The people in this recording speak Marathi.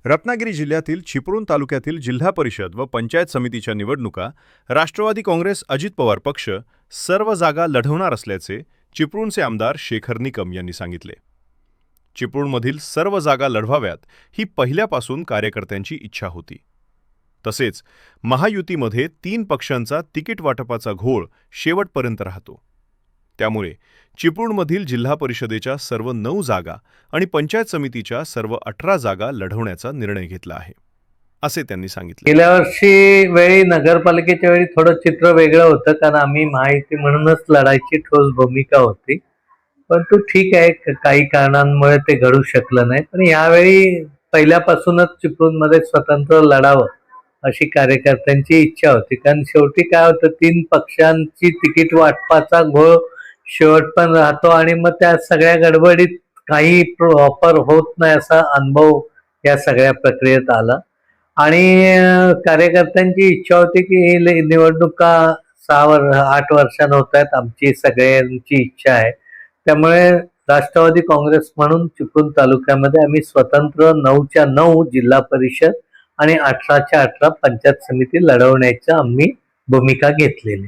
रत्नागिरी जिल्ह्यातील चिपळूण तालुक्यातील जिल्हा परिषद व पंचायत समितीच्या निवडणुका राष्ट्रवादी काँग्रेस अजित पवार पक्ष सर्व जागा लढवणार असल्याचे चिपळूणचे आमदार शेखर निकम यांनी सांगितले. चिपळूणमधील सर्व जागा लढवाव्यात ही पहिल्यापासून कार्यकर्त्यांची इच्छा होती. तसेच महायुतीमध्ये 3 पक्षांचा तिकीट वाटपाचा घोळ शेवटपर्यंत राहतो. त्यामुळे चिपळूणमधील जिल्हा परिषदेच्या सर्व 9 जागा आणि पंचायत समितीच्या सर्व 18 जागा लढवण्याचा निर्णय घेतला आहे, असे त्यांनी सांगितले. गेल्या वर्षी वेळी नगरपालिकेच्या वेळी थोडं चित्र वेगळं होतं, कारण आम्ही महायुती म्हणूनच लढायची ठोस भूमिका होती. परंतु ठीक आहे, काही कारणांमुळे ते घडू शकलं नाही. पण यावेळी पहिल्यापासूनच चिपळूणमध्ये स्वतंत्र लढावं अशी कार्यकर्त्यांची इच्छा होती. कारण शेवटी काय होतं, 3 पक्षांची तिकीट वाटपाचा घोळ शेवट पण राहतो आणि मग त्या सगळ्या गडबडीत काही प्रॉपर होत नाही असा अनुभव या सगळ्या प्रक्रियेत आला. आणि कार्यकर्त्यांची इच्छा होती की ही निवडणुका 8 वर्षांनी होत आहेत. आमची सगळ्यांची इच्छा आहे. त्यामुळे राष्ट्रवादी काँग्रेस म्हणून चिपळूण तालुक्यामध्ये आम्ही स्वतंत्र 9च्या 9 जिल्हा परिषद आणि 18च्या 18 पंचायत समिती लढवण्याची आम्ही भूमिका घेतलेली.